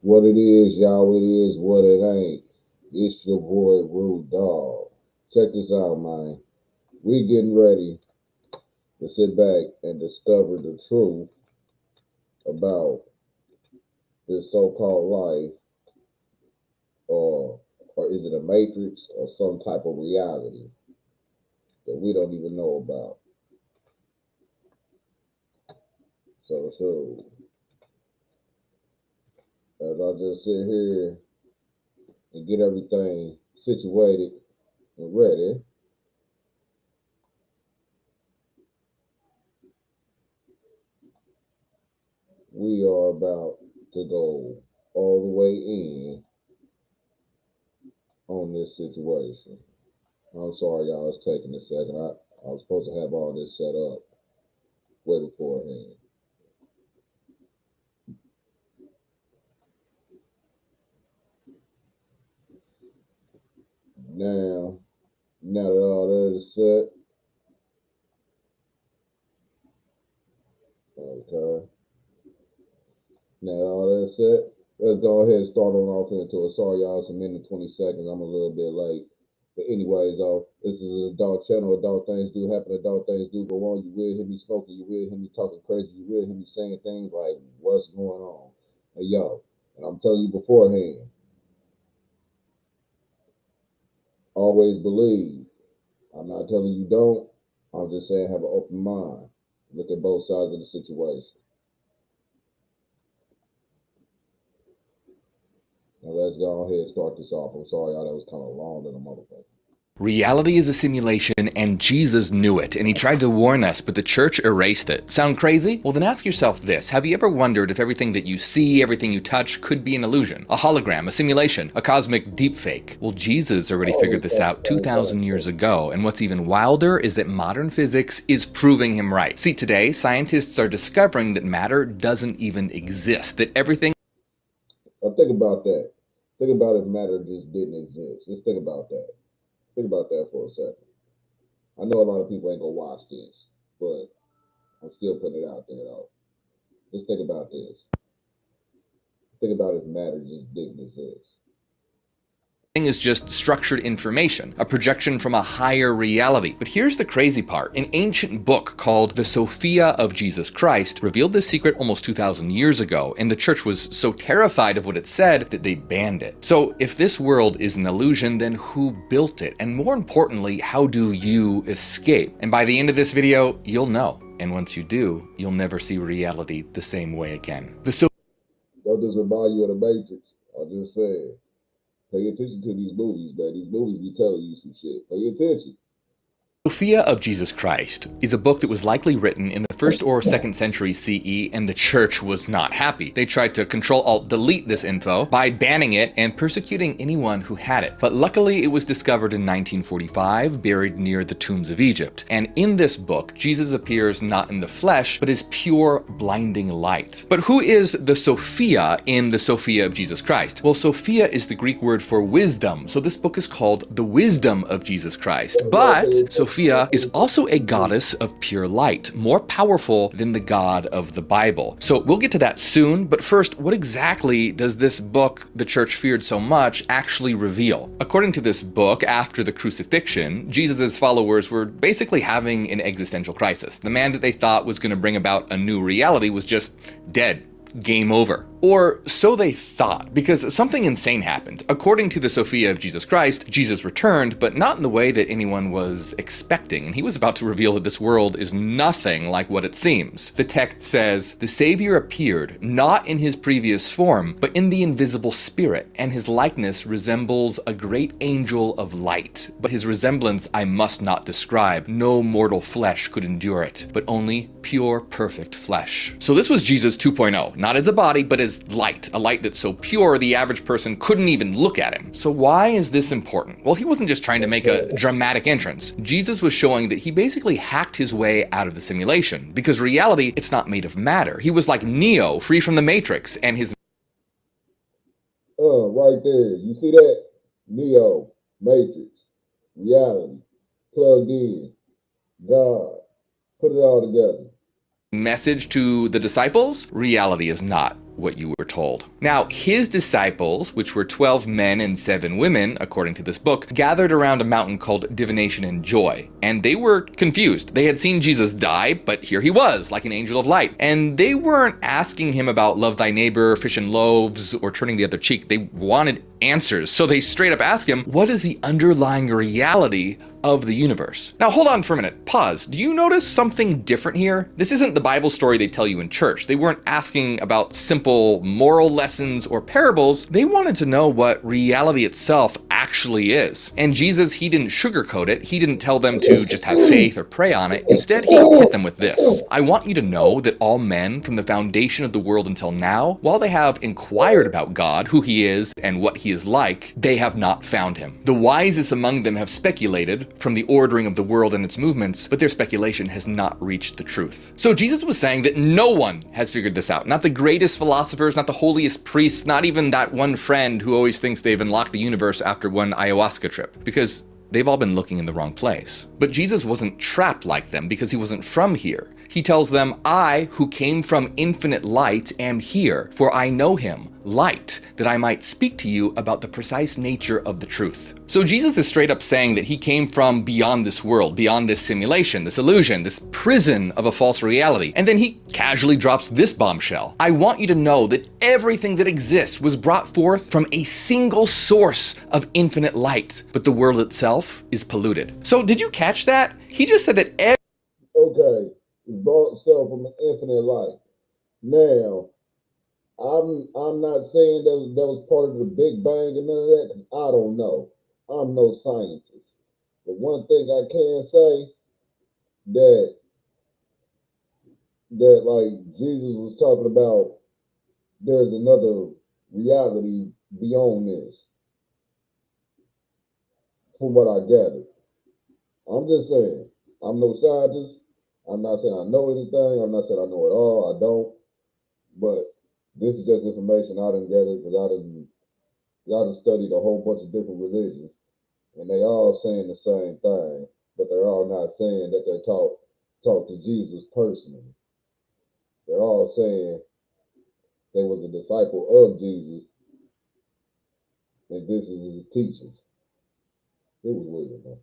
What it is, y'all, it is what it ain't. It's your boy Rude Dog. Check this out, man. We getting ready to sit back and discover the truth about this so-called life, or is it a matrix or some type of reality that we don't even know about? So as I just sit here and get everything situated and ready, we are about to go all the way in on this situation. I'm sorry, y'all. It's taking a second. I was supposed to have all this set up way beforehand. Now, now that all that is set, okay. Now that all that's set, let's go ahead and start on off into it. Sorry, y'all. It's a minute 20 seconds. I'm a little bit late. But anyways, this is an adult channel. Adult things do happen. Adult things do go on. You will hear me smoking. You will hear me talking crazy. You will hear me saying things like, "What's going on?" Hey, yo, and I'm telling you beforehand. Always believe. I'm not telling you don't. I'm just saying have an open mind. Look at both sides of the situation. Now let's go ahead and start this off. I'm sorry, y'all, that was kind of long than a motherfucker. Reality is a simulation, and Jesus knew it, and he tried to warn us, but the church erased it. Sound crazy? Well, then ask yourself this. Have you ever wondered if everything that you see, everything you touch, could be an illusion? A hologram, a simulation, a cosmic deepfake? Well, Jesus already figured this out 2,000 years ago, and what's even wilder is that modern physics is proving him right. See, today, scientists are discovering that matter doesn't even exist, that everything... Now think about that. Think about if matter just didn't exist. Just think about that. Think about that for a second. I know a lot of people ain't gonna watch this, but I'm still putting it out there though. Just think about this. Think about if matter just didn't exist. is just structured information, a projection from a higher reality. But here's the crazy part. An ancient book called The Sophia of Jesus Christ revealed this secret almost 2,000 years ago, and the church was so terrified of what it said that they banned it. So if this world is an illusion, then who built it? And more importantly, how do you escape? And by the end of this video, you'll know. And once you do, you'll never see reality the same way again. Don't just remind you of the Matrix. I just said. Pay attention to these movies, man. These movies be telling you some shit. Pay attention. Sophia of Jesus Christ is a book that was likely written in the 1st or 2nd century CE, and the church was not happy. They tried to Control-Alt-Delete this info by banning it and persecuting anyone who had it. But luckily, it was discovered in 1945, buried near the tombs of Egypt. And in this book, Jesus appears not in the flesh, but as pure, blinding light. But who is the Sophia in the Sophia of Jesus Christ? Well, Sophia is the Greek word for wisdom, so this book is called The Wisdom of Jesus Christ. But Sophia is also a goddess of pure light, more powerful than the God of the Bible. So we'll get to that soon, but first, what exactly does this book the church feared so much actually reveal? According to this book, after the crucifixion, Jesus' followers were basically having an existential crisis. The man that they thought was going to bring about a new reality was just dead. Game over. Or so they thought, because something insane happened. According to the Sophia of Jesus Christ, Jesus returned, but not in the way that anyone was expecting, and he was about to reveal that this world is nothing like what it seems. The text says, "The Savior appeared, not in his previous form, but in the invisible spirit, and his likeness resembles a great angel of light. But his resemblance I must not describe. No mortal flesh could endure it, but only pure, perfect flesh." So this was Jesus 2.0, not as a body, but as light, a light that's so pure the average person couldn't even look at him. So why is this important? Well, he wasn't just trying to make a dramatic entrance. Jesus was showing that he basically hacked his way out of the simulation, because reality, it's not made of matter. He was like Neo, free from the Matrix, and his Right there. You see that? Neo, Matrix, reality, plugged in, God. Put it all together. message to the disciples, reality is not what you were told. Now, his disciples, which were 12 men and 7 women, according to this book, gathered around a mountain called Divination and Joy, and they were confused. They had seen Jesus die, but here he was, like an angel of light, and they weren't asking him about love thy neighbor, fish and loaves, or turning the other cheek. They wanted answers, so they straight up asked him, what is the underlying reality of the universe? Now hold on for a minute, pause. Do you notice something different here? This isn't the Bible story they tell you in church. They weren't asking about simple moral lessons or parables. They wanted to know what reality itself actually is. And Jesus, he didn't sugarcoat it. He didn't tell them to just have faith or pray on it. Instead, he hit them with this. I want you to know that all men from the foundation of the world until now, while they have inquired about God, who he is and what he is like, they have not found him. The wisest among them have speculated from the ordering of the world and its movements, but their speculation has not reached the truth. So Jesus was saying that no one has figured this out. Not the greatest philosophers, not the holiest priests, not even that one friend who always thinks they've unlocked the universe after one ayahuasca trip, because they've all been looking in the wrong place. But Jesus wasn't trapped like them because he wasn't from here. He tells them, I, who came from infinite light, am here, for I know him, light, that I might speak to you about the precise nature of the truth. So Jesus is straight up saying that he came from beyond this world, beyond this simulation, this illusion, this prison of a false reality. And then he casually drops this bombshell. I want you to know that everything that exists was brought forth from a single source of infinite light, but the world itself is polluted. So did you catch that? He just said that Okay, it brought itself from an infinite light. Now, I'm not saying that was part of the Big Bang and none of that, because I don't know. I'm no scientist. But one thing I can say that like Jesus was talking about, there's another reality beyond this. From what I gathered. I'm just saying, I'm no scientist. I'm not saying I know anything. I'm not saying I know it all. I don't. But this is just information I didn't gather because I done studied a whole bunch of different religions, and they all saying the same thing, but they're all not saying that they talk to Jesus personally. They're all saying they was a disciple of Jesus, and this is his teachings. It was weird, man.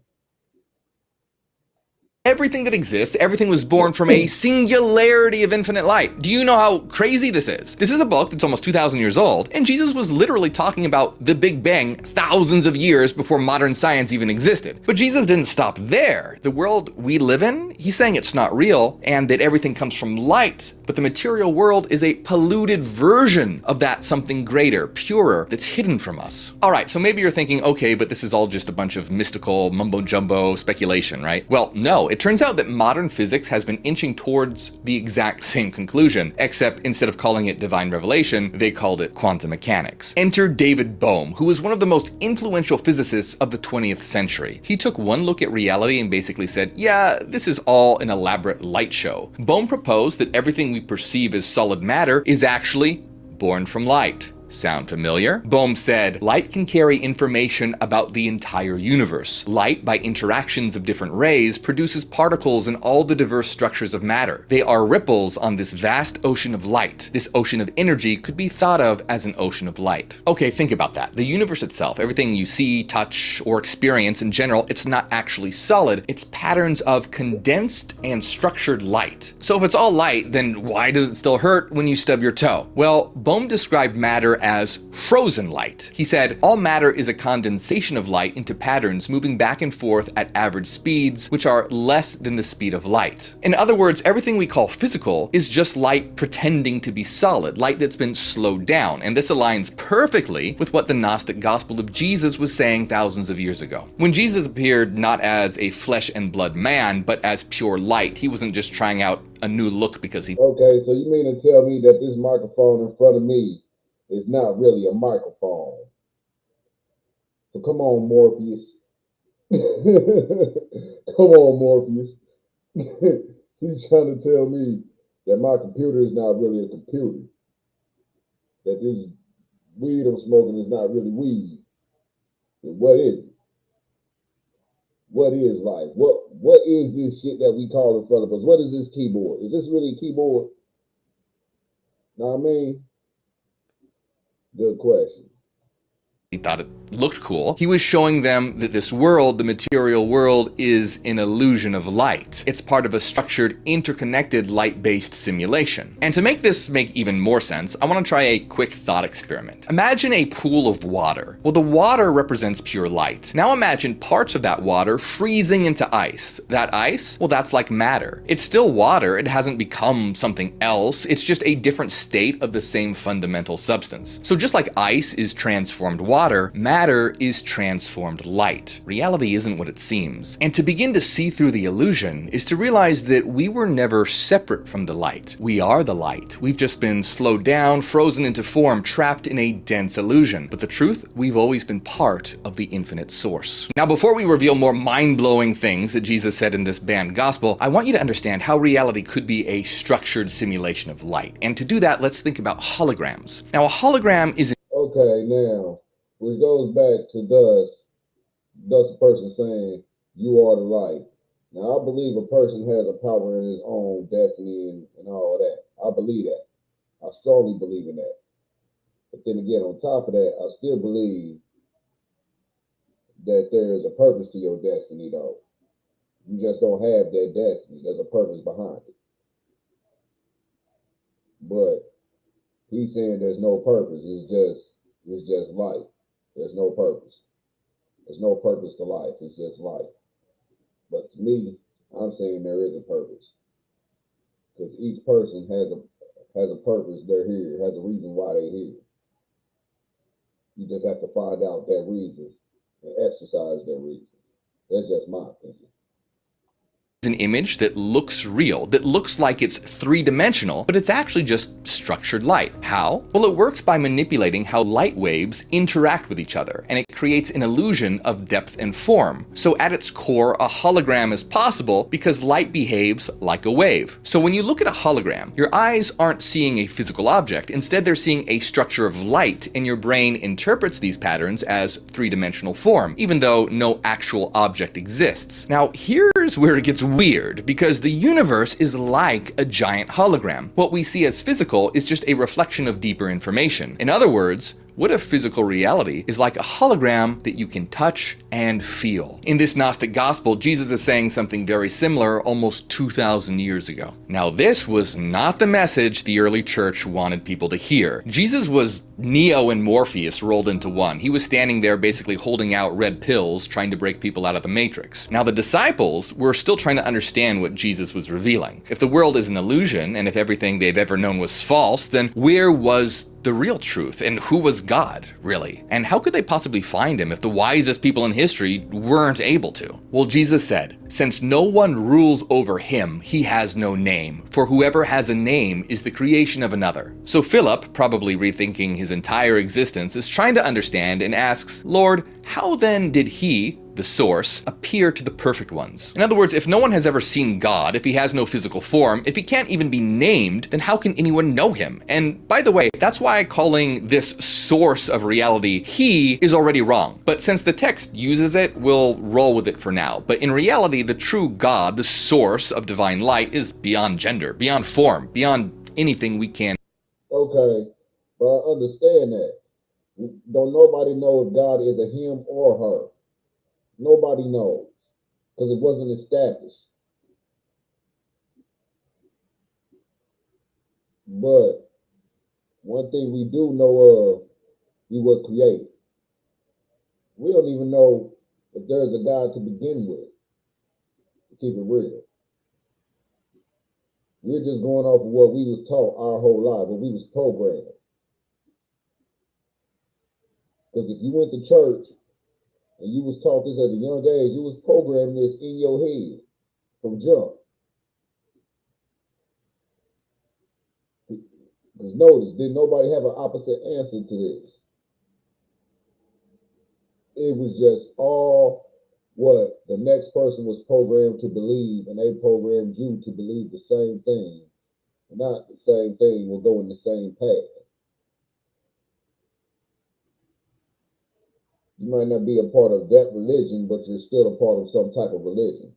everything that exists, everything was born from a singularity of infinite light. Do you know how crazy this is? This is a book that's almost 2,000 years old, and Jesus was literally talking about the Big Bang thousands of years before modern science even existed. But Jesus didn't stop there. The world we live in, he's saying it's not real, and that everything comes from light, but the material world is a polluted version of that something greater, purer, that's hidden from us. All right, so maybe you're thinking, okay, but this is all just a bunch of mystical mumbo-jumbo speculation, right? Well, no, it turns out that modern physics has been inching towards the exact same conclusion, except instead of calling it divine revelation, they called it quantum mechanics. Enter David Bohm, who was one of the most influential physicists of the 20th century. He took one look at reality and basically said, yeah, this is all an elaborate light show. Bohm proposed that everything we perceive as solid matter is actually born from light. Sound familiar? Bohm said, light can carry information about the entire universe. Light, by interactions of different rays, produces particles in all the diverse structures of matter. They are ripples on this vast ocean of light. This ocean of energy could be thought of as an ocean of light. Okay, think about that. The universe itself, everything you see, touch, or experience in general, it's not actually solid. It's patterns of condensed and structured light. So if it's all light, then why does it still hurt when you stub your toe? Well, Bohm described matter as frozen light. He said, all matter is a condensation of light into patterns moving back and forth at average speeds, which are less than the speed of light. In other words, everything we call physical is just light pretending to be solid, light that's been slowed down, and this aligns perfectly with what the Gnostic gospel of Jesus was saying thousands of years ago. When Jesus appeared not as a flesh and blood man, but as pure light, he wasn't just trying out a new look because he... Okay, so you mean to tell me that this microphone in front of me is not really a microphone? So come on, Morpheus. Come on, Morpheus. So you trying to tell me that my computer is not really a computer? That this weed I'm smoking is not really weed? Then what is it? What is life? What is this shit that we call in front of us? What is this keyboard? Is this really a keyboard? Know what I mean? Good question. He thought it looked cool. He was showing them that this world, the material world, is an illusion of light. It's part of a structured, interconnected, light-based simulation. And to make this make even more sense, I want to try a quick thought experiment. Imagine a pool of water. Well, the water represents pure light. Now imagine parts of that water freezing into ice. That ice, well, that's like matter. It's still water. It hasn't become something else. It's just a different state of the same fundamental substance. So just like ice is transformed water, matter is transformed light. Reality isn't what it seems. And to begin to see through the illusion is to realize that we were never separate from the light. We are the light. We've just been slowed down, frozen into form, trapped in a dense illusion. But the truth, we've always been part of the infinite source. Now, before we reveal more mind-blowing things that Jesus said in this banned gospel, I want you to understand how reality could be a structured simulation of light. And to do that, let's think about holograms. Now, a hologram is Okay, now, which goes back to thus a person saying, you are the light. Now, I believe a person has a power in his own destiny and all of that. I believe that. I strongly believe in that. But then again, on top of that, I still believe that there is a purpose to your destiny, though. You just don't have that destiny. There's a purpose behind it. But he's saying there's no purpose. It's just life. There's no purpose. There's no purpose to life. It's just life. But to me, I'm saying there is a purpose because each person has a purpose. They're here. Has a reason why they're here. You just have to find out that reason and exercise that reason. That's just my opinion. an image that looks real, that looks like it's three-dimensional, but it's actually just structured light. How? Well, it works by manipulating how light waves interact with each other, and it creates an illusion of depth and form. So at its core, a hologram is possible because light behaves like a wave. So when you look at a hologram, your eyes aren't seeing a physical object. Instead, they're seeing a structure of light, and your brain interprets these patterns as three-dimensional form, even though no actual object exists. Now, here's where it gets weird, because the universe is like a giant hologram. What we see as physical is just a reflection of deeper information. In other words, what if physical reality is like a hologram that you can touch and feel? In this Gnostic gospel, Jesus is saying something very similar almost 2,000 years ago. Now, this was not the message the early church wanted people to hear. Jesus was Neo and Morpheus rolled into one. He was standing there basically holding out red pills, trying to break people out of the Matrix. Now, the disciples were still trying to understand what Jesus was revealing. If the world is an illusion, and if everything they've ever known was false, then where was the real truth? And who was God, really? And how could they possibly find him if the wisest people in history weren't able to? Well, Jesus said, "Since no one rules over him, he has no name. For whoever has a name is the creation of another." So Philip, probably rethinking his entire existence, is trying to understand and asks, "Lord, how then did he, the source, appear to the perfect ones?" In other words, if no one has ever seen God, if he has no physical form, if he can't even be named, then how can anyone know him? And by the way, that's why calling this source of reality he is already wrong. But since the text uses it, we'll roll with it for now. But in reality, the true God, the source of divine light, is beyond gender, beyond form, beyond anything we can. Okay, but I understand that. Don't nobody know if God is a him or her. Nobody knows because it wasn't established. But one thing we do know of, he was created. We don't even know if there's a God to begin with, to keep it real. We're just going off of what we was taught our whole life, what we was programmed. Because if you went to church and you was taught this at a young age, you was programming this in your head from jump. Because notice, did nobody have an opposite answer to this? It was just all what the next person was programmed to believe, and they programmed you to believe the same thing. Not the same thing will go in the same path. You might not be a part of that religion, but you're still a part of some type of religion.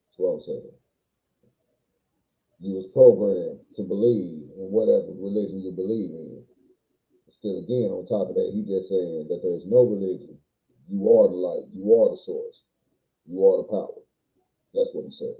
That's what I'm saying. You was programmed to believe in whatever religion you believe in. Because again, on top of that, he just saying that there's no religion. You are the light. You are the source. You are the power. That's what he said.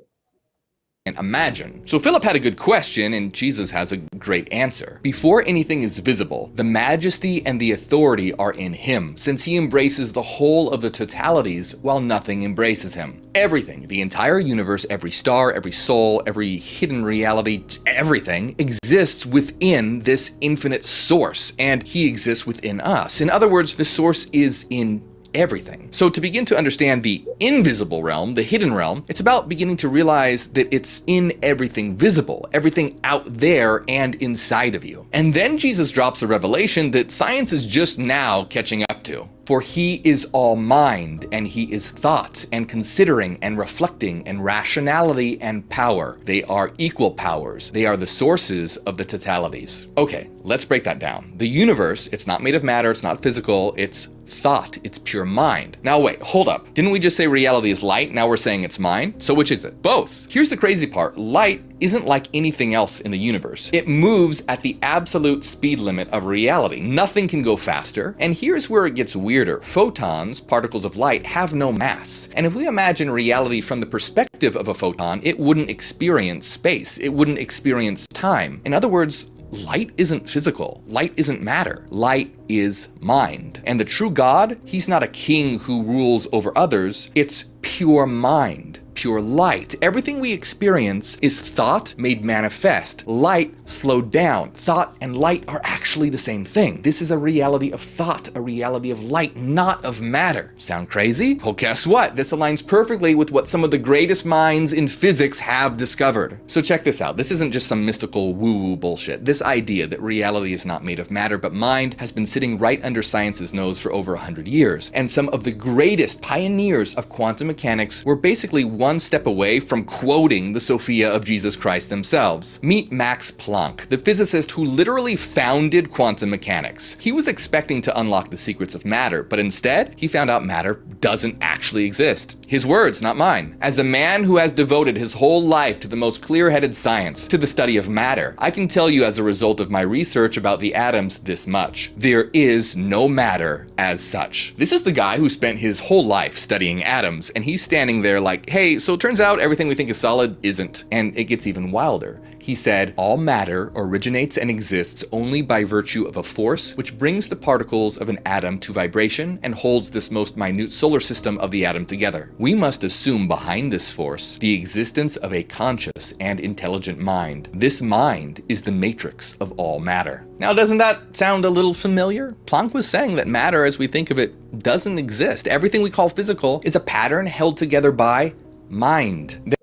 And imagine. So Philip had a good question, and Jesus has a great answer. Before anything is visible, the majesty and the authority are in him, since he embraces the whole of the totalities while nothing embraces him. Everything, the entire universe, every star, every soul, every hidden reality, everything exists within this infinite source, and he exists within us. In other words, the source is in everything. So to begin to understand the invisible realm, the hidden realm, it's about beginning to realize that it's in everything visible, everything out there and inside of you. And then Jesus drops a revelation that science is just now catching up to. For he is all mind, and he is thought, and considering, and reflecting, and rationality, and power. They are equal powers. They are the sources of the totalities. Okay, let's break that down. The universe, it's not made of matter, it's not physical, it's thought, it's pure mind. Now wait, hold up. Didn't we just say reality is light? Now we're saying it's mind? So which is it? Both. Here's the crazy part. Light isn't like anything else in the universe. It moves at the absolute speed limit of reality. Nothing can go faster. And here's where it gets weirder. Photons, particles of light, have no mass. And if we imagine reality from the perspective of a photon, it wouldn't experience space. It wouldn't experience time. In other words, light isn't physical. Light isn't matter. Light is mind. And the true God, he's not a king who rules over others. It's pure mind, pure light. Everything we experience is thought made manifest, light slowed down. Thought and light are actually the same thing. This is a reality of thought, a reality of light, not of matter. Sound crazy? Well, guess what? This aligns perfectly with what some of the greatest minds in physics have discovered. So check this out. This isn't just some mystical woo-woo bullshit. This idea that reality is not made of matter but mind has been sitting right under science's nose for over 100 years. And some of the greatest pioneers of quantum mechanics were basically one step away from quoting the Sophia of Jesus Christ themselves. Meet Max Planck, the physicist who literally founded quantum mechanics. He was expecting to unlock the secrets of matter, but instead, he found out matter doesn't actually exist. His words, not mine. As a man who has devoted his whole life to the most clear-headed science, to the study of matter, I can tell you as a result of my research about the atoms this much. There is no matter as such. This is the guy who spent his whole life studying atoms, and he's standing there like, hey, so it turns out everything we think is solid isn't. And it gets even wilder. He said, all matter originates and exists only by virtue of a force which brings the particles of an atom to vibration and holds this most minute solar system of the atom together. We must assume behind this force the existence of a conscious and intelligent mind. This mind is the matrix of all matter. Now, doesn't that sound a little familiar? Planck was saying that matter as we think of it doesn't exist. Everything we call physical is a pattern held together by mind.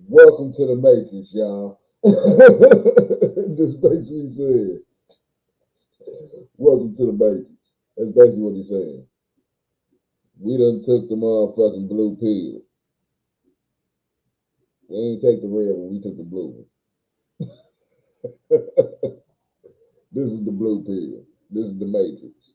Welcome to the Matrix, y'all. Just basically said, welcome to the Matrix. That's basically what he's saying. We done took the motherfucking blue pill. We ain't take the red one, we took the blue one. This is the blue pill. This is the Matrix.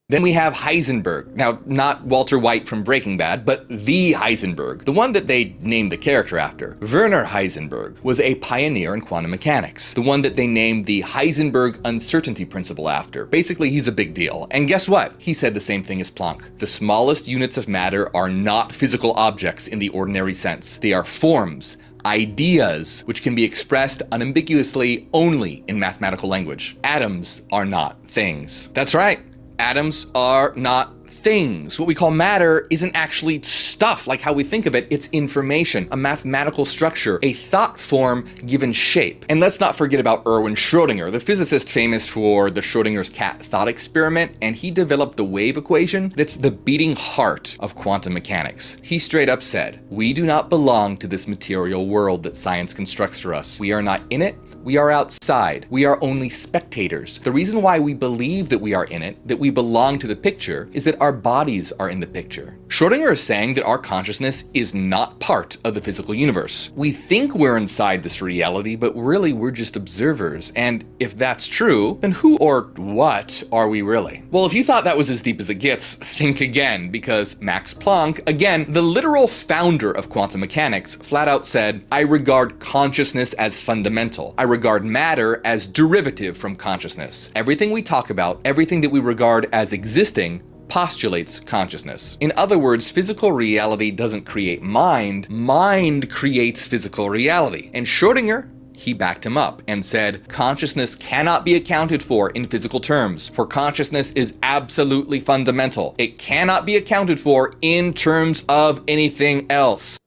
Then we have Heisenberg. Now, not Walter White from Breaking Bad, but the Heisenberg, the one that they named the character after. Werner Heisenberg was a pioneer in quantum mechanics, the one that they named the Heisenberg uncertainty principle after. Basically, he's a big deal. And guess what? He said the same thing as Planck. The smallest units of matter are not physical objects in the ordinary sense. They are forms, ideas, which can be expressed unambiguously only in mathematical language. Atoms are not things. That's right. Atoms are not things. What we call matter isn't actually stuff like how we think of it. It's information, a mathematical structure, a thought form given shape. And let's not forget about Erwin Schrödinger, the physicist famous for the Schrödinger's cat thought experiment, and he developed the wave equation that's the beating heart of quantum mechanics. He straight up said, "We do not belong to this material world that science constructs for us. We are not in it. We are outside. We are only spectators. The reason why we believe that we are in it, that we belong to the picture, is that our bodies are in the picture." Schrödinger is saying that our consciousness is not part of the physical universe. We think we're inside this reality, but really we're just observers. And if that's true, then who or what are we really? Well, if you thought that was as deep as it gets, think again, because Max Planck, again, the literal founder of quantum mechanics, flat out said, "I regard consciousness as fundamental. I regard matter as derivative from consciousness. Everything we talk about, everything that we regard as existing, postulates consciousness. In other words, physical reality doesn't create mind, mind creates physical reality. And Schrödinger, he backed him up and said, consciousness cannot be accounted for in physical terms, for consciousness is absolutely fundamental. It cannot be accounted for in terms of anything else.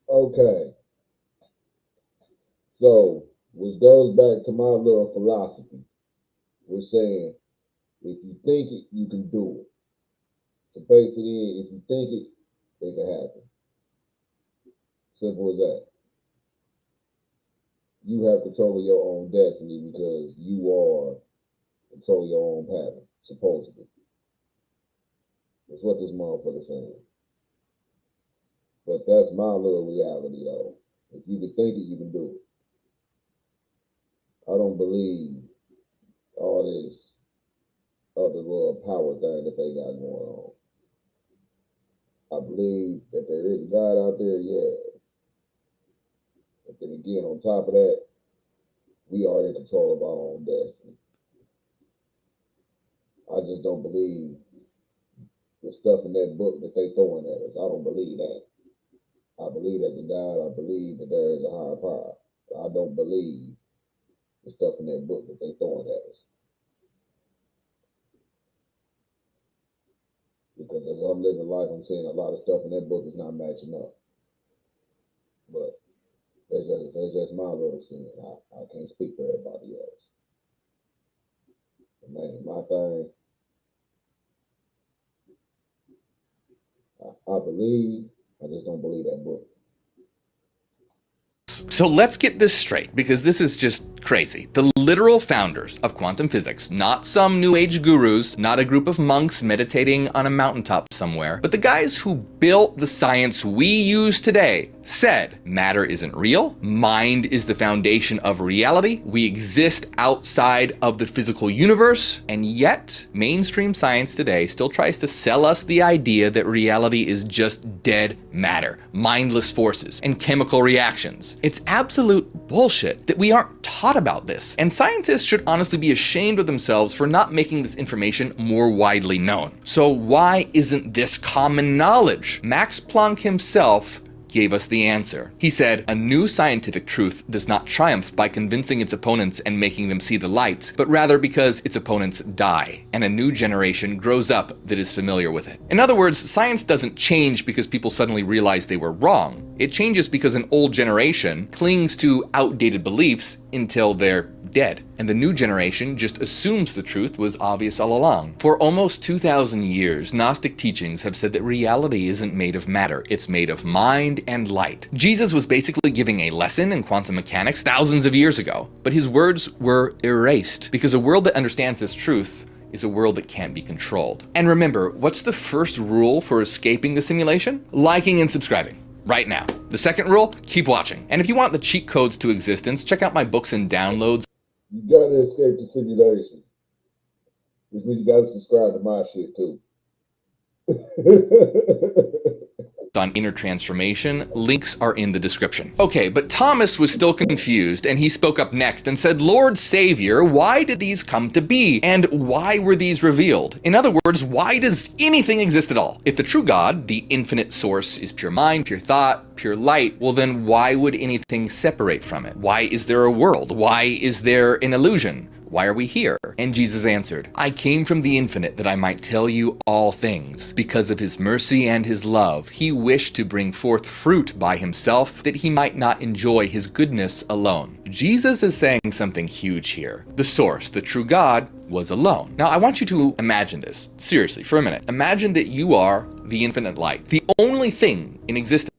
Okay. So, which goes back to my little philosophy. We're saying, if you think it, you can do it. So basically, if you think it can happen. Simple as that. You have control of your own destiny because you are control your own pattern, supposedly. That's what this motherfucker's saying. But that's my little reality, though. If you can think it, you can do it. I don't believe all this other little power thing that they got going on. I believe that there is God out there, yeah. But then again, on top of that, we are in control of our own destiny. I just don't believe the stuff in that book that they throwing at us. I don't believe that. I believe there's a God. I believe that there is a higher power. I don't believe the stuff in that book that they throwing at us. Because as I'm living life, I'm seeing a lot of stuff in that book is not matching up. But that's just my little sin. I can't speak for everybody else. But man, my thing, I believe, I just don't believe that book. So let's get this straight, because this is just crazy. The literal founders of quantum physics, not some new age gurus, not a group of monks meditating on a mountaintop somewhere, but the guys who built the science we use today, said matter isn't real, mind is the foundation of reality, we exist outside of the physical universe, and yet mainstream science today still tries to sell us the idea that reality is just dead matter, mindless forces, and chemical reactions. It's absolute bullshit that we aren't taught about this, and scientists should honestly be ashamed of themselves for not making this information more widely known. So why isn't this common knowledge? Max Planck himself gave us the answer. He said, a new scientific truth does not triumph by convincing its opponents and making them see the light, but rather because its opponents die, and a new generation grows up that is familiar with it. In other words, science doesn't change because people suddenly realize they were wrong. It changes because an old generation clings to outdated beliefs until they're dead, and the new generation just assumes the truth was obvious all along. For almost 2,000 years, Gnostic teachings have said that reality isn't made of matter, it's made of mind and light. Jesus was basically giving a lesson in quantum mechanics thousands of years ago, but his words were erased, because a world that understands this truth is a world that can't be controlled. And remember, what's the first rule for escaping the simulation? Liking and subscribing. Right now. The second rule, keep watching. And if you want the cheat codes to existence, check out my books and downloads. You gotta escape the simulation. Which means you gotta subscribe to my shit too. On inner transformation, links are in the description. Okay, but Thomas was still confused, and he spoke up next and said, Lord Savior, why did these come to be? And why were these revealed? In other words, why does anything exist at all? If the true God, the infinite source, is pure mind, pure thought, pure light, well then why would anything separate from it? Why is there a world? Why is there an illusion? Why are we here? And Jesus answered, I came from the infinite that I might tell you all things. Because of his mercy and his love, he wished to bring forth fruit by himself that he might not enjoy his goodness alone. Jesus is saying something huge here. The source, the true God, was alone. Now I want you to imagine this, seriously, for a minute. Imagine that you are the infinite light, the only thing in existence.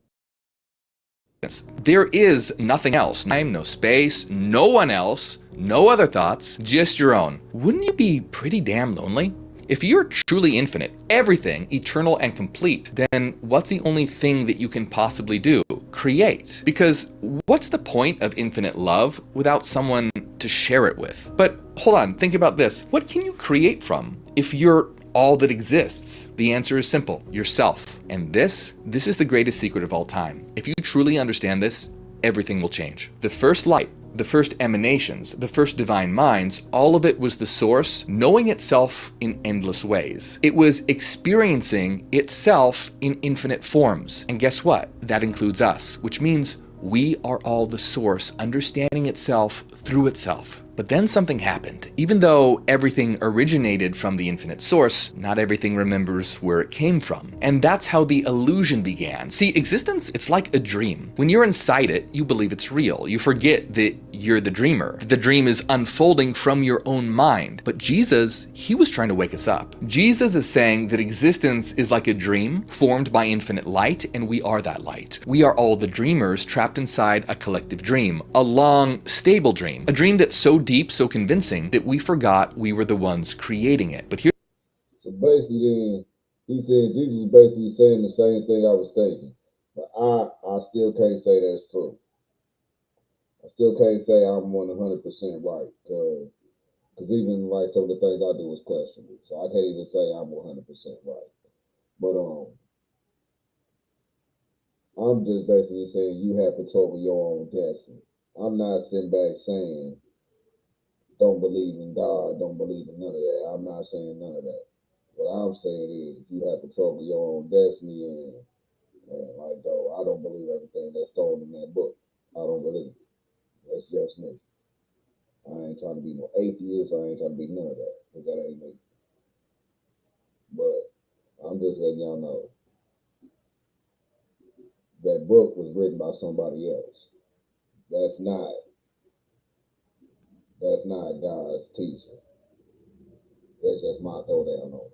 There is nothing else, time, no space, no one else, no other thoughts, just your own. Wouldn't you be pretty damn lonely? If you're truly infinite, everything, eternal and complete, then what's the only thing that you can possibly do? Create. Because what's the point of infinite love without someone to share it with? But hold on, think about this. What can you create from if you're all that exists? The answer is simple, yourself. And this is the greatest secret of all time. If you truly understand this, everything will change. The first light the first emanations, the first divine minds, all of it was the source knowing itself in endless ways. It was experiencing itself in infinite forms. And guess what? That includes us, which means we are all the source understanding itself through itself. But then something happened. Even though everything originated from the infinite source, not everything remembers where it came from. And that's how the illusion began. See, existence, it's like a dream. When you're inside it, you believe it's real. You forget that you're the dreamer. The dream is unfolding from your own mind. But Jesus, he was trying to wake us up. Jesus is saying that existence is like a dream formed by infinite light, and we are that light. We are all the dreamers trapped inside a collective dream, a long, stable dream, a dream that's so deep, so convincing that we forgot we were the ones creating it. But here, so basically, then he said Jesus was basically saying the same thing I was thinking, but I still can't say that's true. I still can't say I'm 100% right, because even like some of the things I do is questionable, so I can't even say I'm 100% right. But I'm just basically saying you have control of your own destiny. I'm not sitting back saying don't believe in God, don't believe in none of that. I'm not saying none of that. What I'm saying is you have control of your own destiny, and like, though, I don't believe everything that's thrown in that book. I don't believe it. That's just me. I ain't trying to be no atheist. I ain't trying to be none of that, because that ain't me. But I'm just letting y'all know that book was written by somebody else. That's not God's teaching. That's just my throwdown on it.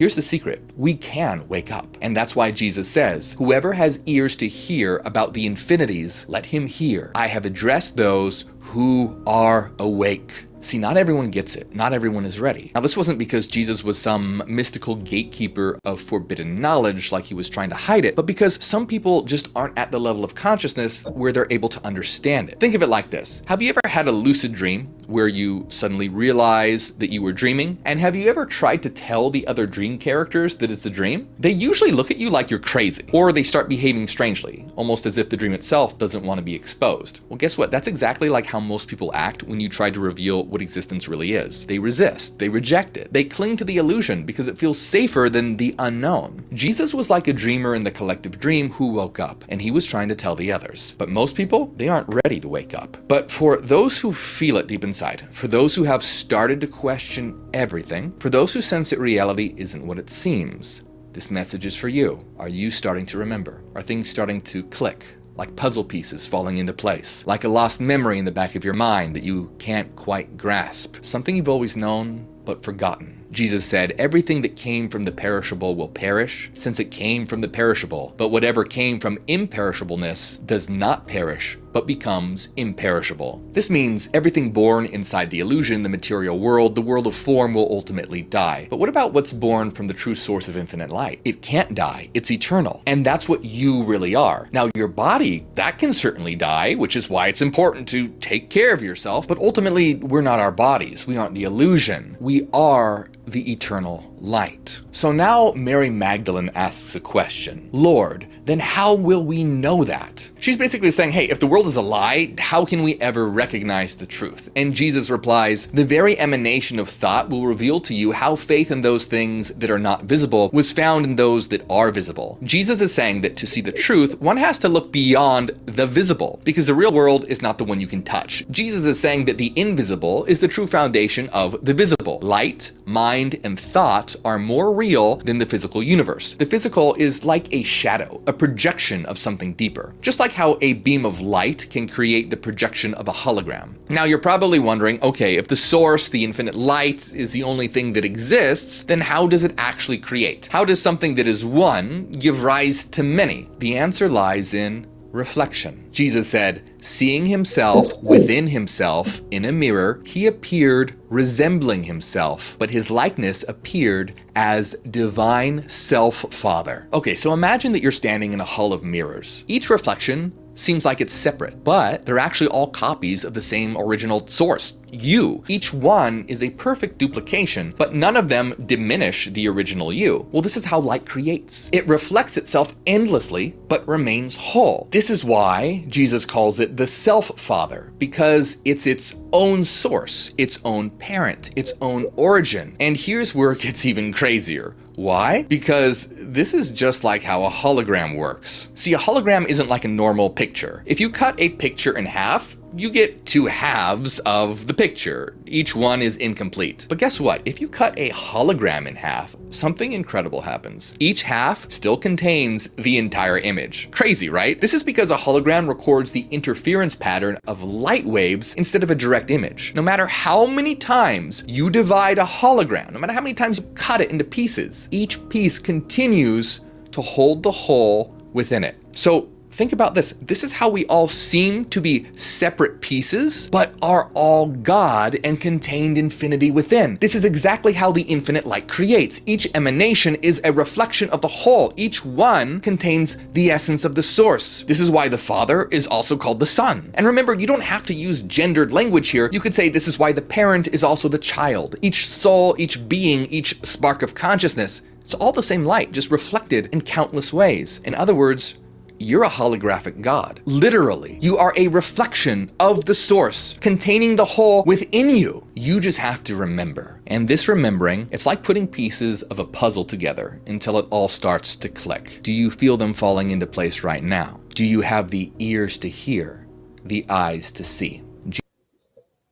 here's the secret. We can wake up. And that's why Jesus says, whoever has ears to hear about the infinities, let him hear. I have addressed those who are awake. See, not everyone gets it. Not everyone is ready. Now, this wasn't because Jesus was some mystical gatekeeper of forbidden knowledge like he was trying to hide it, but because some people just aren't at the level of consciousness where they're able to understand it. Think of it like this. Have you ever had a lucid dream where you suddenly realize that you were dreaming? And have you ever tried to tell the other dream characters that it's a dream? They usually look at you like you're crazy, or they start behaving strangely, almost as if the dream itself doesn't want to be exposed. Well, guess what? That's exactly like how most people act when you try to reveal what existence really is. They resist, they reject it, they cling to the illusion because it feels safer than the unknown. Jesus was like a dreamer in the collective dream who woke up, and he was trying to tell the others. But most people, they aren't ready to wake up. But for those who feel it deep inside, for those who have started to question everything, for those who sense that reality isn't what it seems, this message is for you. Are you starting to remember? Are things starting to click? Like puzzle pieces falling into place, like a lost memory in the back of your mind that you can't quite grasp, something you've always known but forgotten. Jesus said, everything that came from the perishable will perish, since it came from the perishable, but whatever came from imperishableness does not perish, but becomes imperishable. This means everything born inside the illusion, the material world, the world of form will ultimately die. But what about what's born from the true source of infinite light? It can't die, it's eternal. And that's what you really are. Now, your body, that can certainly die, which is why it's important to take care of yourself, but ultimately, we're not our bodies. We aren't the illusion. We are the eternal light. So now Mary Magdalene asks a question. Lord, then how will we know that? She's basically saying, hey, if the world is a lie, how can we ever recognize the truth? And Jesus replies, the very emanation of thought will reveal to you how faith in those things that are not visible was found in those that are visible. Jesus is saying that to see the truth, one has to look beyond the visible, because the real world is not the one you can touch. Jesus is saying that the invisible is the true foundation of the visible. Light, mind, and thought are more real than the physical universe. The physical is like a shadow, a projection of something deeper. Just like how a beam of light can create the projection of a hologram. Now you're probably wondering, okay, if the source, the infinite light, is the only thing that exists, then how does it actually create? How does something that is one give rise to many? The answer lies in reflection. Jesus said, seeing himself within himself in a mirror, he appeared resembling himself, but his likeness appeared as divine self-Father. Okay, so imagine that you're standing in a hall of mirrors. Each reflection seems like it's separate, but they're actually all copies of the same original source, you. Each one is a perfect duplication, but none of them diminish the original you. Well, this is how light creates. It reflects itself endlessly, but remains whole. This is why Jesus calls it the Self-Father, because it's its own source, its own parent, its own origin. And here's where it gets even crazier. Why? Because this is just like how a hologram works. See, a hologram isn't like a normal picture. If you cut a picture in half, you get two halves of the picture. Each one is incomplete. But guess what? If you cut a hologram in half, something incredible happens. Each half still contains the entire image. Crazy, right? This is because a hologram records the interference pattern of light waves instead of a direct image. No matter how many times you divide a hologram, no matter how many times you cut it into pieces, each piece continues to hold the whole within it. So think about this. This is how we all seem to be separate pieces, but are all God and contained infinity within. This is exactly how the infinite light creates. Each emanation is a reflection of the whole. Each one contains the essence of the source. This is why the Father is also called the Son. And remember, you don't have to use gendered language here. You could say this is why the parent is also the child. Each soul, each being, each spark of consciousness, it's all the same light, just reflected in countless ways. In other words, you're a holographic God. Literally, you are a reflection of the source, containing the whole within you. You just have to remember. And this remembering, it's like putting pieces of a puzzle together until it all starts to click. Do you feel them falling into place right now? Do you have the ears to hear, the eyes to see?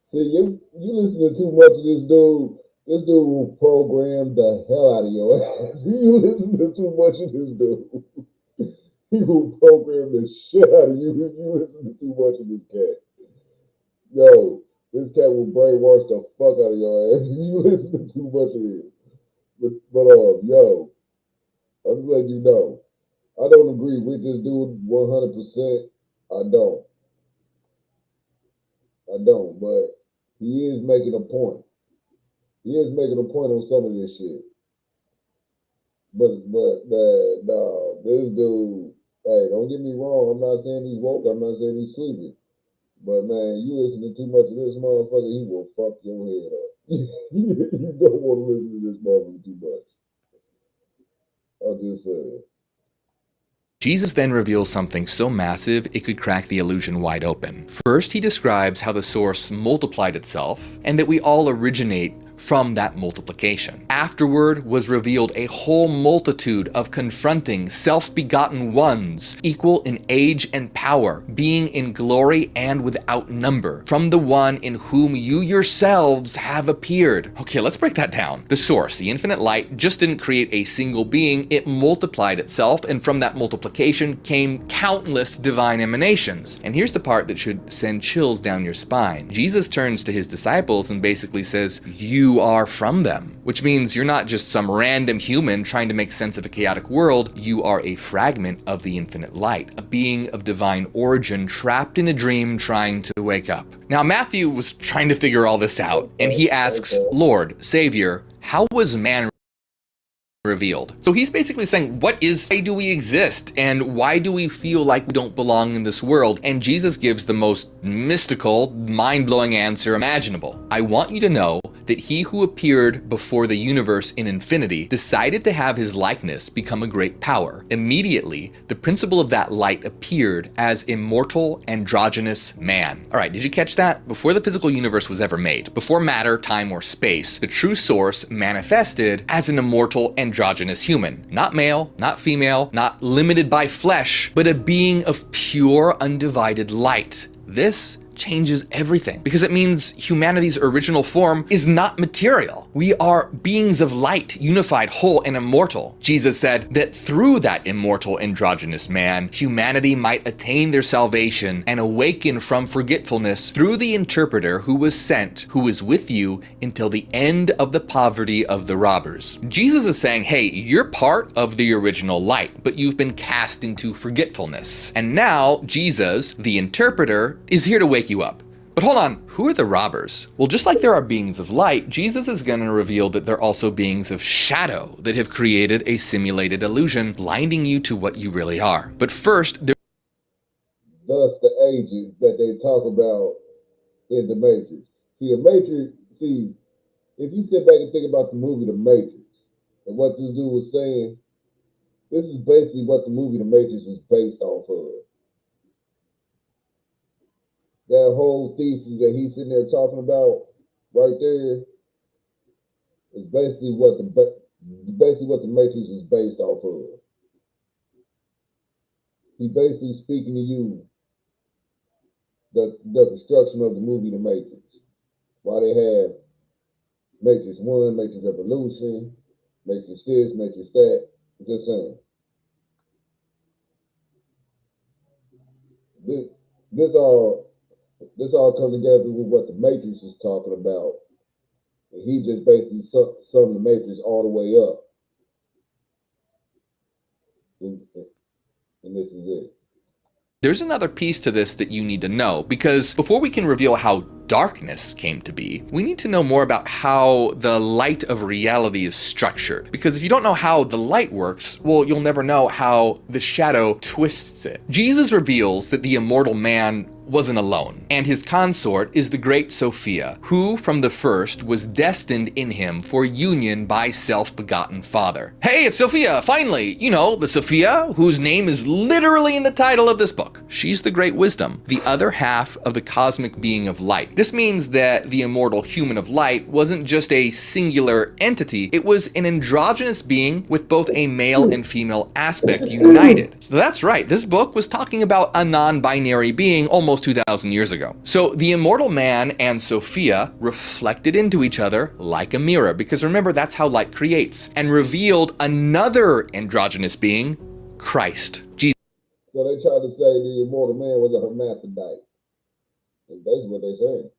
See, you listen to too much of this dude. This dude will program the hell out of your ass. You listen to too much of this dude. He will program the shit out of you if you listen to too much of this cat. Yo, this cat will brainwash the fuck out of your ass if you listen to too much of it. Yo, I'm just letting you know. I don't agree with this dude 100%. I don't, but he is making a point. He is making a point on some of this shit. But no, this dude, hey, don't get me wrong. I'm not saying he's woke. I'm not saying he's sleeping. But man, you listen to too much of this motherfucker, he will fuck your head up. You don't want to listen to this motherfucker too much. I'm just saying. Jesus then reveals something so massive it could crack the illusion wide open. First, he describes how the source multiplied itself and that we all originate from that multiplication. Afterward was revealed a whole multitude of confronting self-begotten ones, equal in age and power, being in glory and without number, from the one in whom you yourselves have appeared. Okay, let's break that down. The source, the infinite light, just didn't create a single being, it multiplied itself, and from that multiplication came countless divine emanations. And here's the part that should send chills down your spine. Jesus turns to his disciples and basically says, you are from them, which means you're not just some random human trying to make sense of a chaotic world. You are a fragment of the infinite light, a being of divine origin trapped in a dream trying to wake up. Now, Matthew was trying to figure all this out, and he asks, Lord, Savior, how was man revealed? So he's basically saying, why do we exist? And why do we feel like we don't belong in this world? And Jesus gives the most mystical, mind-blowing answer imaginable. I want you to know that he who appeared before the universe in infinity decided to have his likeness become a great power. Immediately, the principle of that light appeared as immortal androgynous man. All right, did you catch that? Before the physical universe was ever made, before matter, time, or space, the true source manifested as an immortal androgynous human. Not male, not female, not limited by flesh, but a being of pure, undivided light. This changes everything because it means humanity's original form is not material. We are beings of light, unified, whole, and immortal. Jesus said that through that immortal androgynous man, humanity might attain their salvation and awaken from forgetfulness through the interpreter who was sent, who is with you until the end of the poverty of the robbers. Jesus is saying, hey, you're part of the original light, but you've been cast into forgetfulness. And now Jesus, the interpreter, is here to wake you up. But hold on, who are the robbers? Well, just like there are beings of light, Jesus is going to reveal that there are also beings of shadow that have created a simulated illusion, blinding you to what you really are. But first, thus the ages that they talk about in the Matrix. See, the Matrix, see, if you sit back and think about the movie The Matrix and what this dude was saying, this is basically what the movie The Matrix was based off of. That whole thesis that he's sitting there talking about right there is basically what the Matrix is based off of. He basically speaking to you the construction of the movie The Matrix. Why they have Matrix 1, Matrix Evolution, Matrix this, Matrix that. I'm just saying. This all come together with what the Matrix was talking about. And he just basically summed the Matrix all the way up. And this is it. There's another piece to this that you need to know, because before we can reveal how darkness came to be, we need to know more about how the light of reality is structured. Because if you don't know how the light works, well, you'll never know how the shadow twists it. Jesus reveals that the immortal man wasn't alone, and his consort is the great Sophia, who from the first was destined in him for union by self-begotten Father. Hey, it's Sophia, finally! You know, the Sophia whose name is literally in the title of this book. She's the great wisdom, the other half of the cosmic being of light. This means that the immortal human of light wasn't just a singular entity, it was an androgynous being with both a male and female aspect united. So that's right, this book was talking about a non-binary being almost 2,000 years ago. So the immortal man and Sophia reflected into each other like a mirror, because remember, that's how light creates, and revealed another androgynous being, Christ, Jesus. So they tried to say the immortal man was a hermaphrodite. That's basically what they're saying.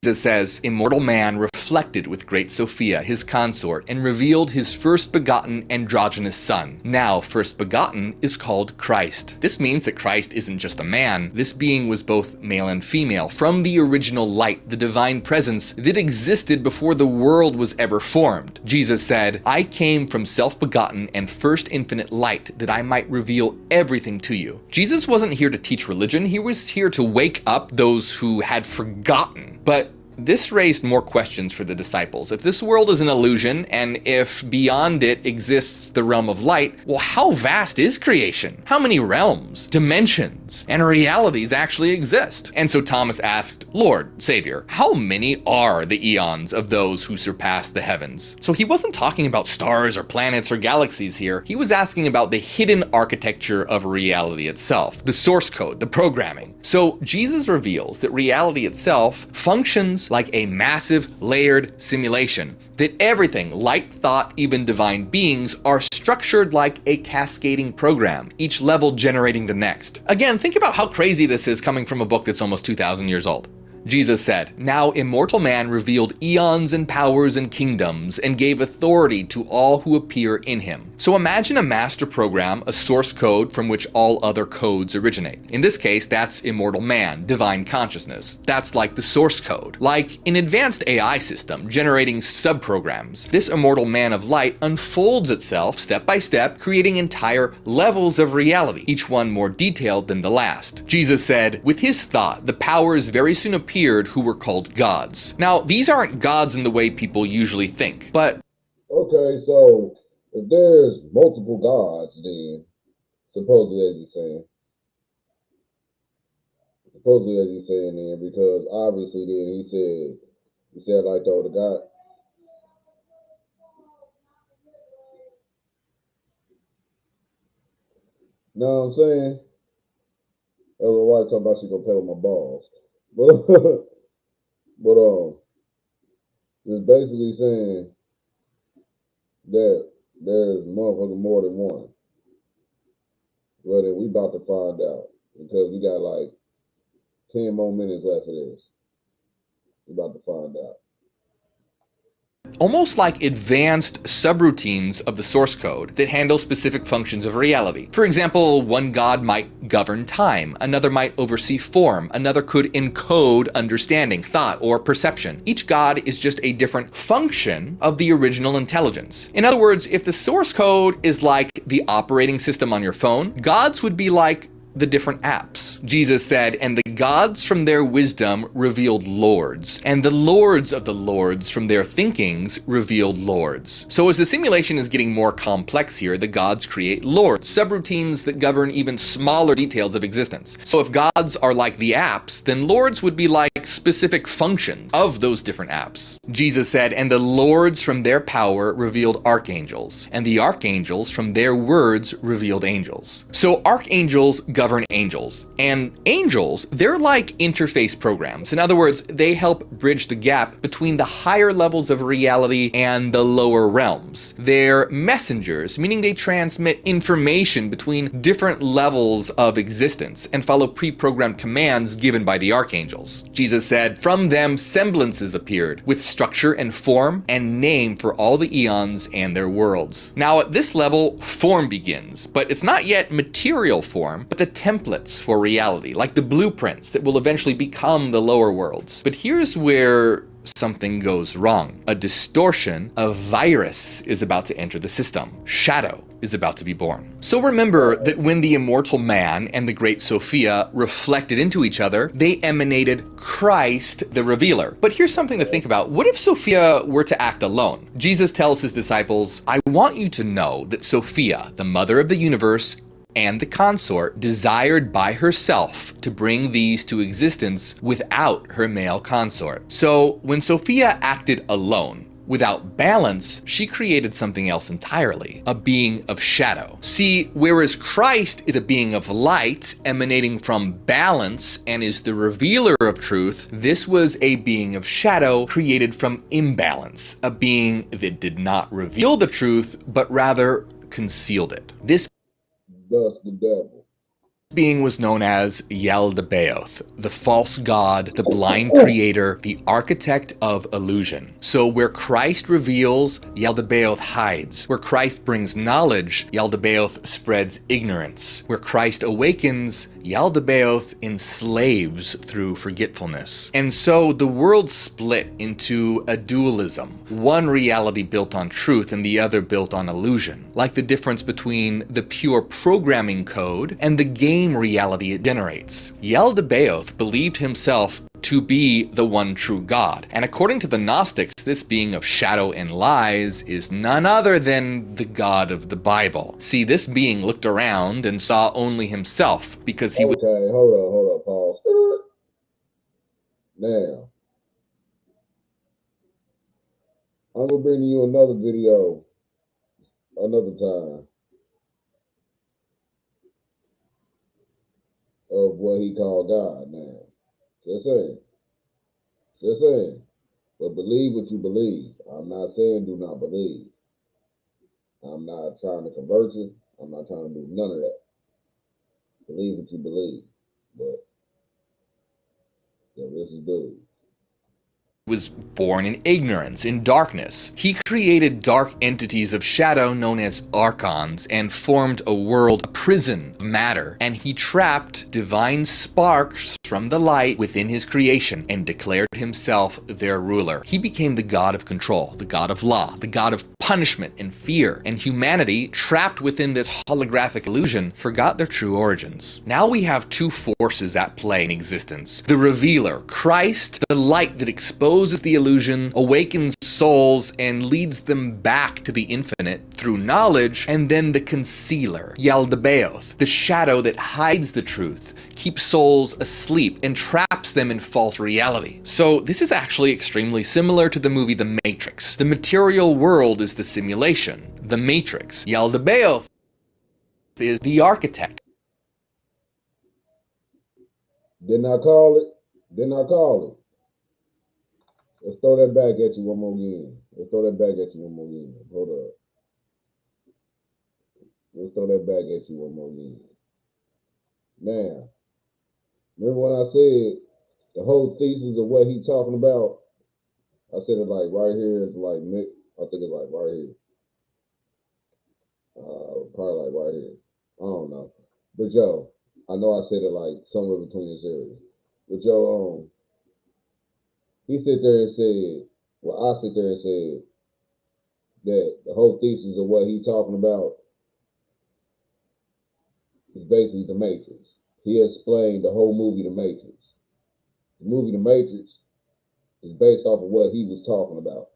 Jesus says, immortal man reflected with great Sophia, his consort, and revealed his first begotten androgynous son. Now, first begotten is called Christ. This means that Christ isn't just a man. This being was both male and female, from the original light, the divine presence that existed before the world was ever formed. Jesus said, I came from self-begotten and first infinite light, that I might reveal everything to you. Jesus wasn't here to teach religion. He was here to wake up those who had forgotten. But this raised more questions for the disciples. If this world is an illusion, and if beyond it exists the realm of light, well, how vast is creation? How many realms, dimensions, and realities actually exist? And so Thomas asked, Lord, Savior, how many are the eons of those who surpass the heavens? So he wasn't talking about stars or planets or galaxies here. He was asking about the hidden architecture of reality itself, the source code, the programming. So Jesus reveals that reality itself functions like a massive layered simulation, that everything, light, thought, even divine beings, are structured like a cascading program, each level generating the next. Again, think about how crazy this is coming from a book that's almost 2,000 years old. Jesus said, now immortal man revealed eons and powers and kingdoms and gave authority to all who appear in him. So imagine a master program, a source code from which all other codes originate. In this case, that's immortal man, divine consciousness. That's like the source code. Like an advanced AI system generating subprograms, this immortal man of light unfolds itself step by step, creating entire levels of reality, each one more detailed than the last. Jesus said, with his thought, the powers very soon appeared who were called gods. Now, these aren't gods in the way people usually think, but... Okay, so if there's multiple gods, then, supposedly as he's saying then, because obviously then he said like the other God. Know what I'm saying? That's what I talking about. She gonna play with my balls. But it's basically saying that there's motherfucking more than one. Well, then we about to find out, because we got like 10 more minutes left of this. We about to find out. Almost like advanced subroutines of the source code that handle specific functions of reality. For example, one god might govern time, another might oversee form, another could encode understanding, thought, or perception. Each god is just a different function of the original intelligence. In other words, if the source code is like the operating system on your phone, gods would be like the different apps. Jesus said, "And the gods from their wisdom revealed lords, and the lords of the lords from their thinkings revealed lords." So as the simulation is getting more complex here, the gods create lords, subroutines that govern even smaller details of existence. So if gods are like the apps, then lords would be like specific functions of those different apps. Jesus said, "And the lords from their power revealed archangels, and the archangels from their words revealed angels." So archangels govern angels, and angels, they're like interface programs. In other words, they help bridge the gap between the higher levels of reality and the lower realms. They're messengers, meaning they transmit information between different levels of existence and follow pre-programmed commands given by the archangels. Jesus said, "From them semblances appeared, with structure and form and name for all the eons and their worlds." Now at this level, form begins, but it's not yet material form, but the templates for reality, like the blueprints that will eventually become the lower worlds. But here's where something goes wrong. A distortion, a virus is about to enter the system. Shadow is about to be born. So remember that when the immortal man and the great Sophia reflected into each other, they emanated Christ, the revealer. But here's something to think about. What if Sophia were to act alone? Jesus tells his disciples, "I want you to know that Sophia, the mother of the universe, and the consort, desired by herself to bring these to existence without her male consort." So when Sophia acted alone, without balance, she created something else entirely, a being of shadow. See, whereas Christ is a being of light emanating from balance and is the revealer of truth, this was a being of shadow created from imbalance, a being that did not reveal the truth, but rather concealed it. This Thus the devil. being was known as Yaldabaoth, the false god, the blind creator, the architect of illusion. So where Christ reveals, Yaldabaoth hides. Where Christ brings knowledge, Yaldabaoth spreads ignorance. Where Christ awakens, Yaldabaoth enslaves through forgetfulness. And so the world split into a dualism, one reality built on truth and the other built on illusion, like the difference between the pure programming code and the game reality it generates. Yaldabaoth believed himself to be the one true God. And according to the Gnostics, this being of shadow and lies is none other than the God of the Bible. See, this being looked around and saw only himself because he was... Okay, hold up, pause. Now, I'm gonna bring you another video another time of what he called God now. Just saying. Just saying. But believe what you believe. I'm not saying do not believe. I'm not trying to convert you. I'm not trying to do none of that. Believe what you believe. But yeah, this is dude. was born in ignorance, in darkness. He created dark entities of shadow known as archons and formed a world, a prison of matter. And he trapped divine sparks from the light within his creation and declared himself their ruler. He became the god of control, the god of law, the god of punishment and fear. And humanity, trapped within this holographic illusion, forgot their true origins. Now we have two forces at play in existence. The revealer, Christ, the light that exposes the illusion, awakens souls, and leads them back to the infinite through knowledge, and then the concealer, Yaldabaoth, the shadow that hides the truth, keeps souls asleep, and traps them in false reality. So this is actually extremely similar to the movie The Matrix. The material world is the simulation, the Matrix. Yaldabaoth is the architect. Didn't I call it? Didn't I call it? Let's throw that back at you one more again. Let's throw that back at you one more again. Hold up. Let's throw that back at you one more again. Now, remember when I said the whole thesis of what he talking about? I said it like right here. It's like, I think it's like right here. Probably like right here. I don't know. But yo, I know I said it like somewhere between this area. But yo, he sit there and said, well, I sit there and said that the whole thesis of what he talking about is basically the Matrix. he explained the whole movie The Matrix. The movie The Matrix is based off of what he was talking about.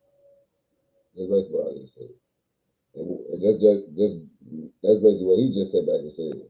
That's basically what I just said. And that's basically what he just said back and said.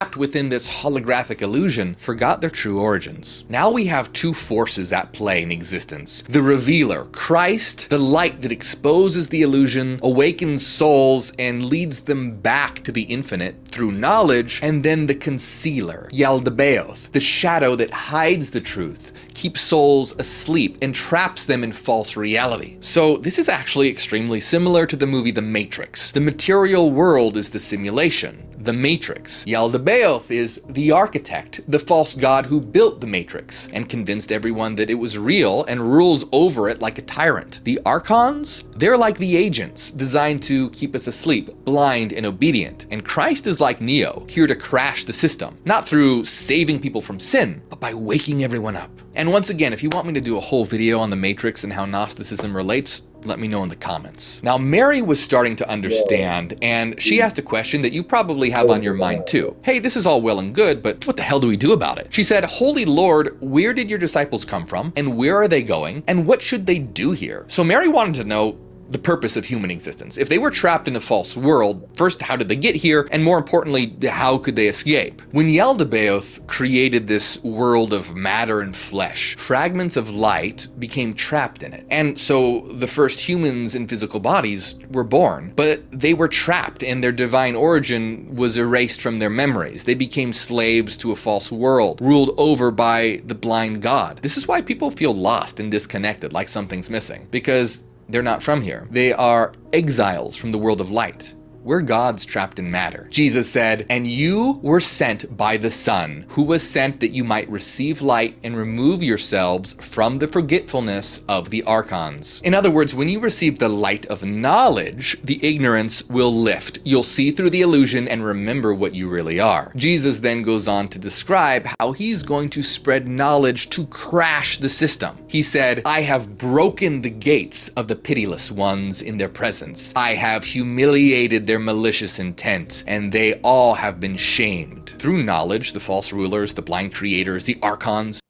Trapped within this holographic illusion, forgot their true origins. Now we have two forces at play in existence. The revealer, Christ, the light that exposes the illusion, awakens souls, and leads them back to the infinite through knowledge, and then the concealer, Yaldabaoth, the shadow that hides the truth, keeps souls asleep, and traps them in false reality. So this is actually extremely similar to the movie The Matrix. The material world is the simulation, the Matrix. Yaldabaoth is the architect, the false god who built the Matrix and convinced everyone that it was real and rules over it like a tyrant. The Archons? They're like the agents, designed to keep us asleep, blind and obedient. And Christ is like Neo, here to crash the system, not through saving people from sin, but by waking everyone up. And once again, if you want me to do a whole video on the Matrix and how Gnosticism relates, let me know in the comments. Now, Mary was starting to understand, and she asked a question that you probably have on your mind too. Hey, this is all well and good, but what the hell do we do about it? She said, Holy Lord, where did your disciples come from? And where are they going? And what should they do here? So Mary wanted to know the purpose of human existence. If they were trapped in a false world, first, how did they get here? And more importantly, how could they escape? When Yaldabaoth created this world of matter and flesh, fragments of light became trapped in it. And so the first humans in physical bodies were born, but they were trapped and their divine origin was erased from their memories. They became slaves to a false world, ruled over by the blind God. This is why people feel lost and disconnected, like something's missing, because they're not from here. They are exiles from the world of light. We're gods trapped in matter. Jesus said, and you were sent by the Son, who was sent that you might receive light and remove yourselves from the forgetfulness of the Archons. In other words, when you receive the light of knowledge, the ignorance will lift. You'll see through the illusion and remember what you really are. Jesus then goes on to describe how he's going to spread knowledge to crash the system. He said, I have broken the gates of the pitiless ones in their presence. I have humiliated their malicious intent, and they all have been shamed. Through knowledge, the false rulers, the blind creators, the Archons.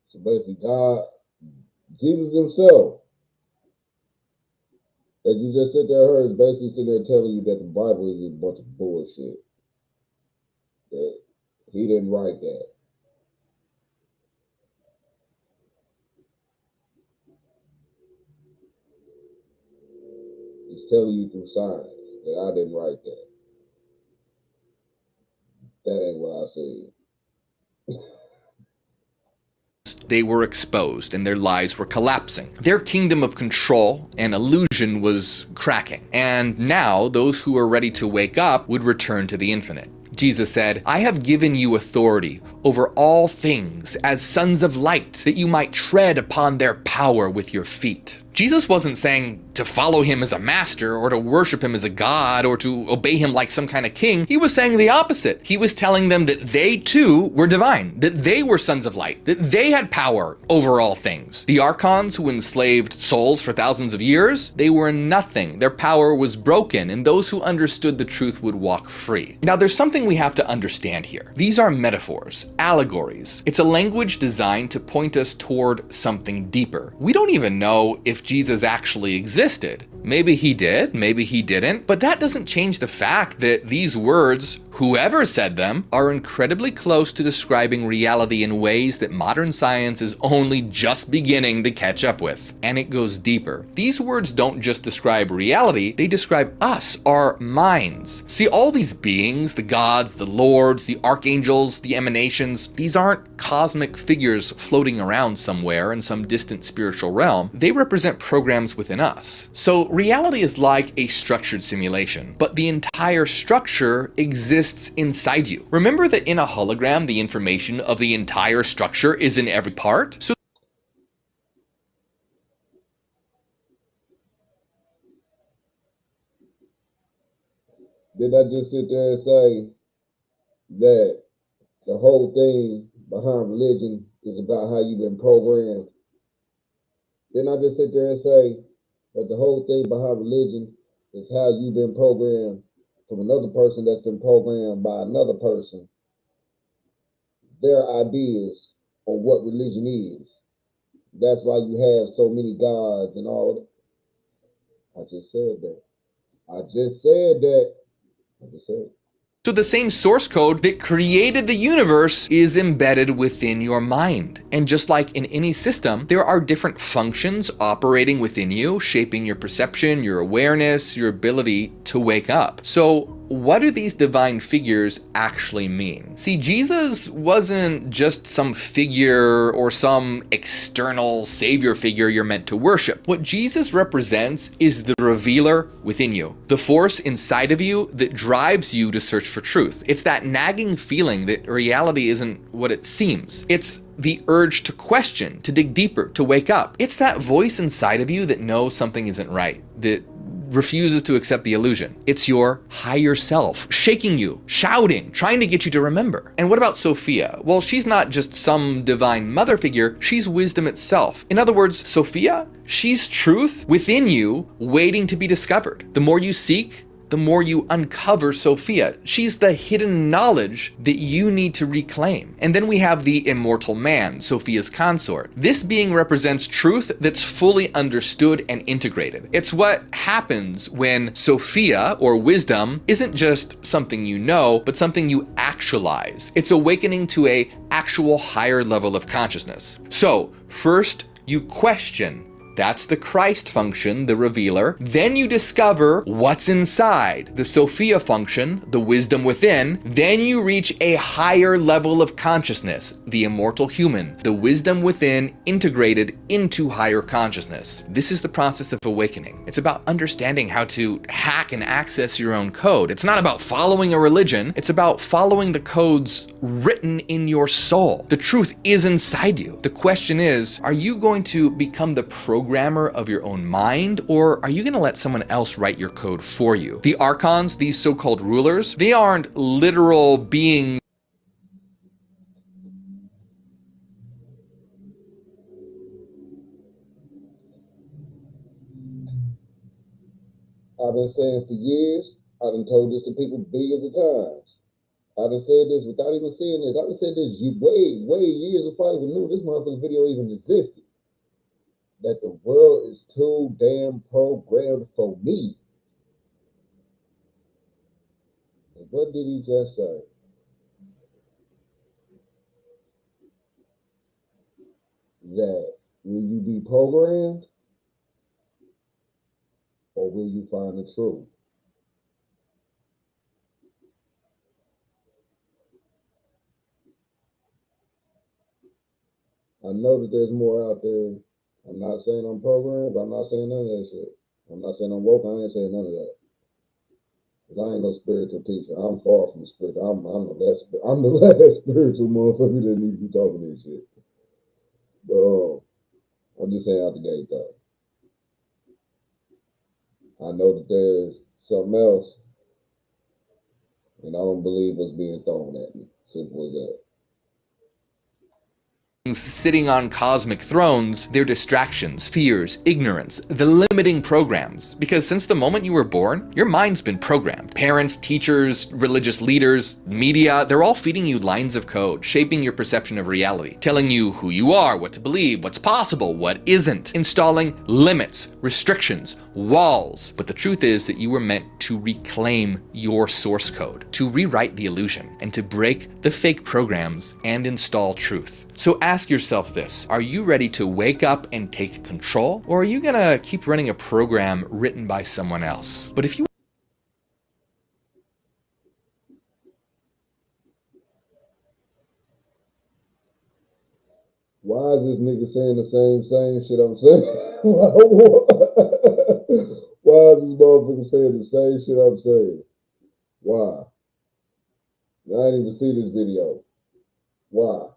So basically, God, Jesus himself, as you just sit there and heard, is basically sitting there telling you that the Bible is a bunch of bullshit. That he didn't write that. He's telling you through science that I didn't write that. That ain't what I said. They were exposed and their lives were collapsing. Their kingdom of control and illusion was cracking. And now those who were ready to wake up would return to the infinite. Jesus said, I have given you authority over all things as sons of light, that you might tread upon their power with your feet. Jesus wasn't saying to follow him as a master or to worship him as a god or to obey him like some kind of king. He was saying the opposite. He was telling them that they too were divine, that they were sons of light, that they had power over all things. The Archons who enslaved souls for thousands of years, they were nothing. Their power was broken, and those who understood the truth would walk free. Now there's something we have to understand here. These are metaphors, allegories. It's a language designed to point us toward something deeper. We don't even know if Jesus actually existed. Maybe he did, maybe he didn't, but that doesn't change the fact that these words, whoever said them, are incredibly close to describing reality in ways that modern science is only just beginning to catch up with. And it goes deeper. These words don't just describe reality, they describe us, our minds. See, all these beings, the gods, the lords, the archangels, the emanations, these aren't cosmic figures floating around somewhere in some distant spiritual realm. They represent programs within us. So reality is like a structured simulation, but the entire structure exists inside you. Remember that in a hologram, the information of the entire structure is in every part? So did I just sit there and say that the whole thing behind religion is about how you've been programmed? Didn't I just sit there and say that the whole thing behind religion is how you've been programmed from another person that's been programmed by another person their ideas on what religion is. That's why you have so many gods and all that. I just said that. I just said that. I just said it. So the same source code that created the universe is embedded within your mind. And just like in any system, there are different functions operating within you, shaping your perception, your awareness, your ability to wake up. So what do these divine figures actually mean? See, Jesus wasn't just some figure or some external savior figure you're meant to worship. What Jesus represents is the revealer within you, the force inside of you that drives you to search for truth. It's that nagging feeling that reality isn't what it seems. It's the urge to question, to dig deeper, to wake up. It's that voice inside of you that knows something isn't right, that refuses to accept the illusion. It's your higher self, shaking you, shouting, trying to get you to remember. And what about Sophia? Well, she's not just some divine mother figure, she's wisdom itself. In other words, Sophia, she's truth within you waiting to be discovered. The more you seek, the more you uncover Sophia. She's the hidden knowledge that you need to reclaim. And then we have the immortal man, Sophia's consort. This being represents truth that's fully understood and integrated. It's what happens when Sophia, or wisdom, isn't just something you know, but something you actualize. It's awakening to a actual higher level of consciousness. So, first, you question. That's the Christ function, the revealer. Then you discover what's inside, the Sophia function, the wisdom within. Then you reach a higher level of consciousness, the immortal human, the wisdom within integrated into higher consciousness. This is the process of awakening. It's about understanding how to hack and access your own code. It's not about following a religion. It's about following the codes written in your soul. The truth is inside you. The question is, are you going to become the programmer of your own mind, or are you going to let someone else write your code for you? The archons, these so-called rulers, they aren't literal beings. I've been saying for years, I've been told this to people billions of times. I done said this without even seeing this. I done said this way years before I even knew this motherfucking video even existed. That the world is too damn programmed for me. And what did he just say? That will you be programmed or will you find the truth? I know that there's more out there. I'm not saying I'm programmed, but I'm not saying none of that shit. I'm not saying I'm woke. I ain't saying none of that. Cause I ain't no spiritual teacher. I'm far from spiritual. I'm the last spiritual motherfucker that need to be talking this shit. But I'm just saying out the gate though. I know that there's something else, and I don't believe what's being thrown at me. Simple as that. Sitting on cosmic thrones, their distractions, fears, ignorance, the limiting programs. Because since the moment you were born, your mind's been programmed. Parents, teachers, religious leaders, media, they're all feeding you lines of code, shaping your perception of reality, telling you who you are, what to believe, what's possible, what isn't, installing limits, restrictions, walls. But the truth is that you were meant to reclaim your source code, to rewrite the illusion, and to break the fake programs and install truth. So ask yourself this, are you ready to wake up and take control? Or are you gonna keep running a program written by someone else? But if you Why is this nigga saying the same shit I'm saying? Why is this motherfucker saying the same shit I'm saying? Why? I didn't even see this video. Why?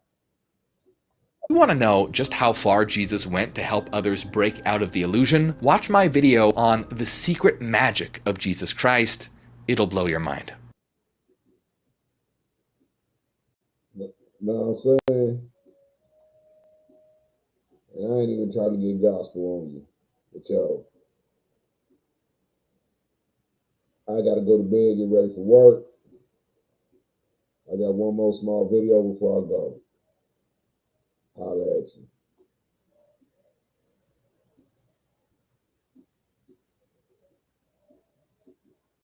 want to know just how far Jesus went to help others break out of the illusion, watch my video on the secret magic of Jesus Christ. It'll blow your mind. Know what I'm saying? And I ain't even trying to get gospel on you. But yo, I gotta go to bed, get ready for work. I I got one more small video before I go. Holla at you.